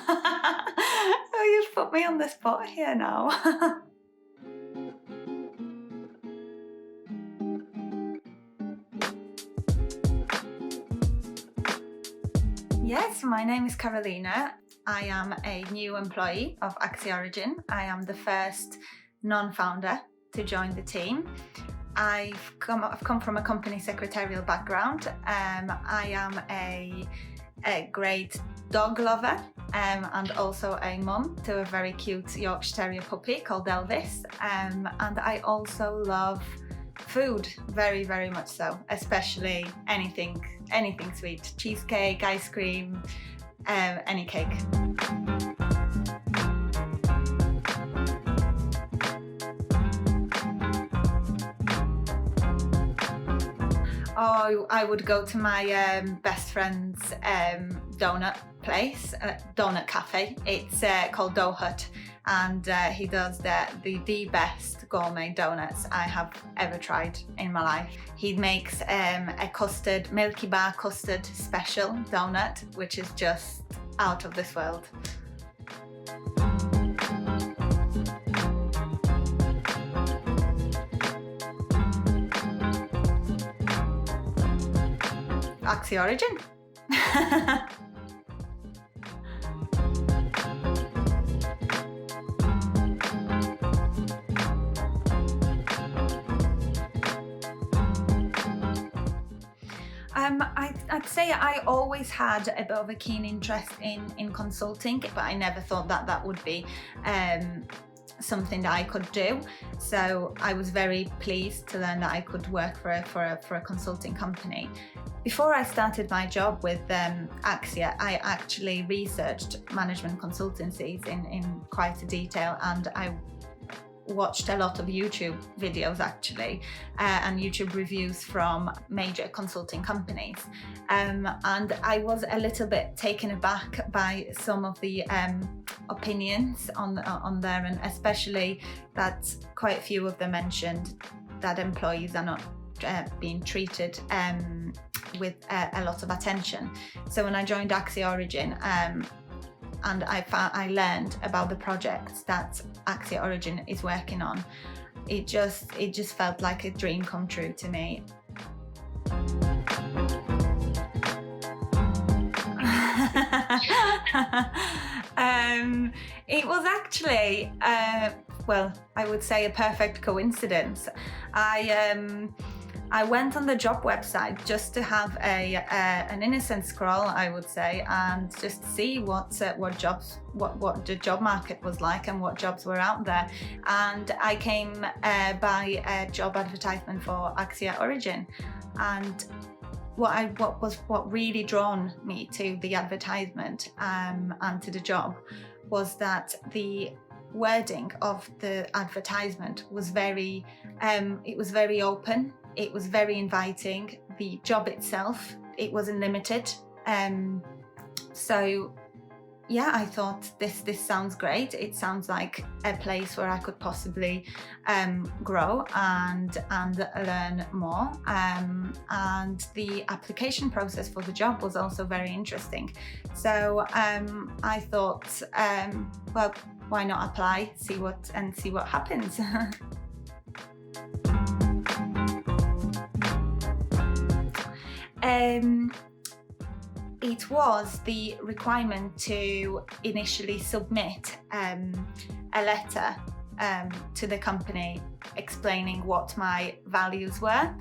Oh, you've put me on the spot here now. Yes, my name is Karolina. I am a new employee of AxiaOrigin. I am the first non-founder to join the team. I've come from a company secretarial background. I am a great dog lover and also a mum to a very cute Yorkshire Terrier puppy called Elvis. And I also love food, very, very much so, especially anything sweet, cheesecake, ice cream, any cake. Oh, I would go to my best friend's donut place, donut cafe. It's called Doughnuts, and he does the best gourmet donuts I have ever tried in my life. He makes a custard, milky bar custard special donut, which is just out of this world. AxiaOrigin. I'd say I always had a bit of a keen interest in consulting, but I never thought that would be something that I could do. So I was very pleased to learn that I could work for a consulting company. Before I started my job with Axia, I actually researched management consultancies in quite a detail, and I watched a lot of YouTube videos actually, and YouTube reviews from major consulting companies. And I was a little bit taken aback by some of the opinions on there, and especially that quite a few of them mentioned that employees are not being treated with a lot of attention. So when I joined AxiaOrigin, and I learned about the projects that AxiaOrigin is working on, it just felt like a dream come true to me. It was actually, well, I would say a perfect coincidence. I went on the job website just to have an innocent scroll, I would say, and just see what the job market was like and what jobs were out there. And I came by a job advertisement for AxiaOrigin, and what really drawn me to the advertisement and to the job was that the wording of the advertisement was very open. It was very inviting. The job itself, it wasn't limited. So yeah, I thought this sounds great. It sounds like a place where I could possibly grow and learn more. And the application process for the job was also very interesting. So I thought, well, why not apply, see what happens. It was the requirement to initially submit a letter to the company explaining what my values were.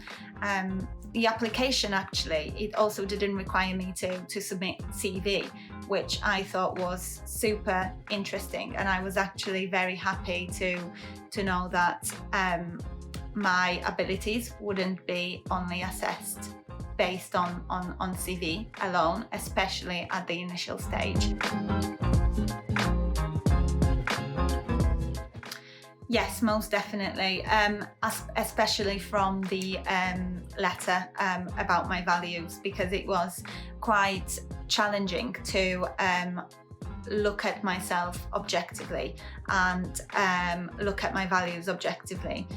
The application actually, it also didn't require me to submit CV, which I thought was super interesting, and I was actually very happy to know that my abilities wouldn't be only assessed based on CV alone, especially at the initial stage. Yes, most definitely, especially from the letter about my values, because it was quite challenging to look at myself objectively and look at my values objectively.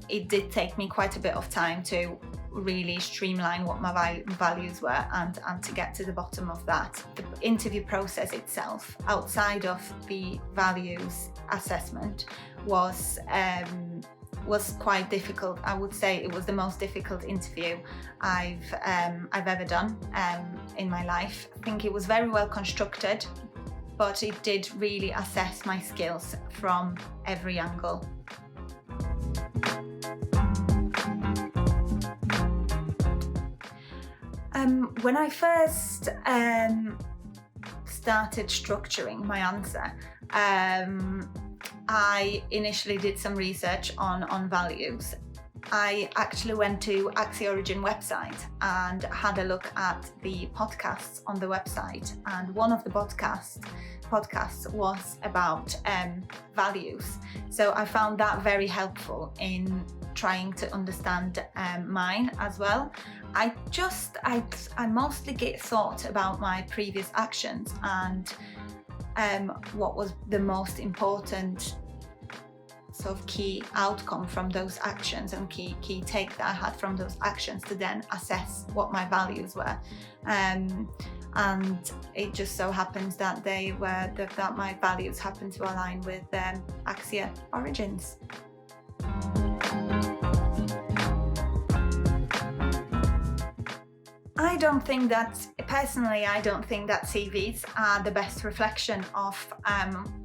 It did take me quite a bit of time to really streamline what my values were and to get to the bottom of that. The interview process itself, outside of the values assessment, was quite difficult. I would say it was the most difficult interview I've ever done in my life. I think it was very well constructed, but it did really assess my skills from every angle. When I first started structuring my answer, I initially did some research on values. I actually went to AxiaOrigin website and had a look at the podcasts on the website, and one of the podcasts was about values. So I found that very helpful in trying to understand mine as well. I mostly thought about my previous actions and what was the most important sort of key outcome from those actions and key take that I had from those actions to then assess what my values were. And it just so happens that that my values happen to align with AxiaOrigin's. I don't think that CVs are the best reflection of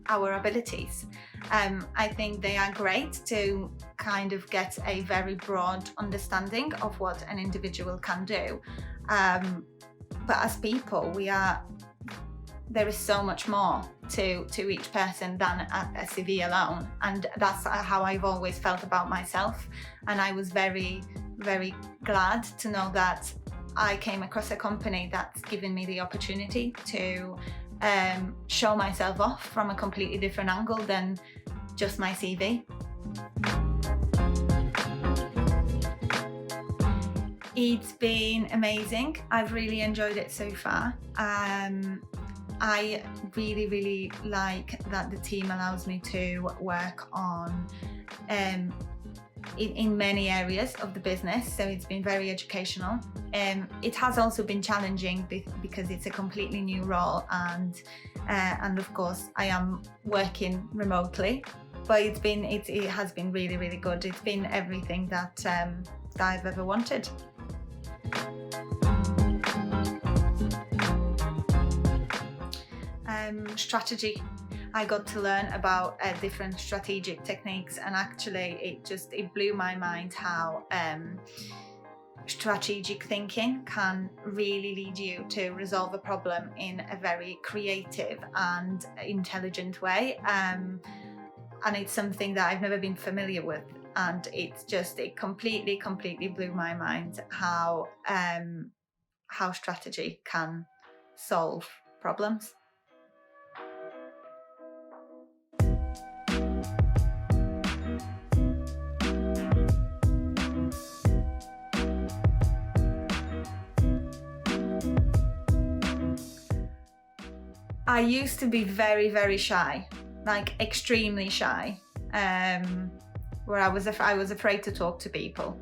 our abilities. I think they are great to kind of get a very broad understanding of what an individual can do. But as people, there is so much more to each person than a CV alone. And that's how I've always felt about myself. And I was very, very glad to know that I came across a company that's given me the opportunity to show myself off from a completely different angle than just my CV. It's been amazing. I've really enjoyed it so far. I really, really like that the team allows me to work on in many areas of the business, so it's been very educational. It has also been challenging because it's a completely new role, and of course I am working remotely, but it has been really, really good. It's been everything that I've ever wanted. Strategy. I got to learn about different strategic techniques, and actually it blew my mind how strategic thinking can really lead you to resolve a problem in a very creative and intelligent way, and it's something that I've never been familiar with, and it completely blew my mind how strategy can solve problems. I used to be very, very shy, like extremely shy, where I was afraid to talk to people.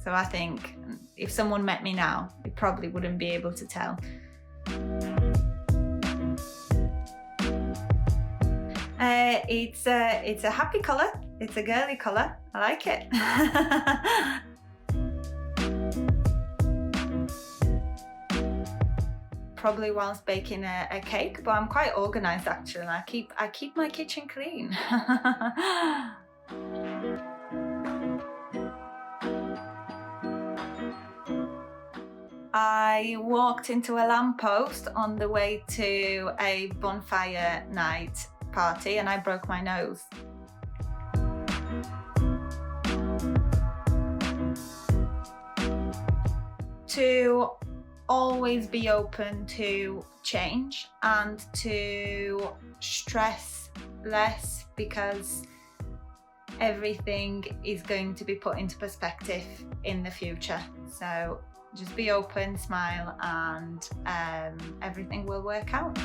So I think if someone met me now, they probably wouldn't be able to tell. It's a happy colour. It's a girly colour. I like it. Probably whilst baking a cake, but I'm quite organised actually, and I keep my kitchen clean. I walked into a lamppost on the way to a bonfire night party and I broke my nose. To always be open to change and to stress less, because everything is going to be put into perspective in the future. So just be open, smile, and everything will work out.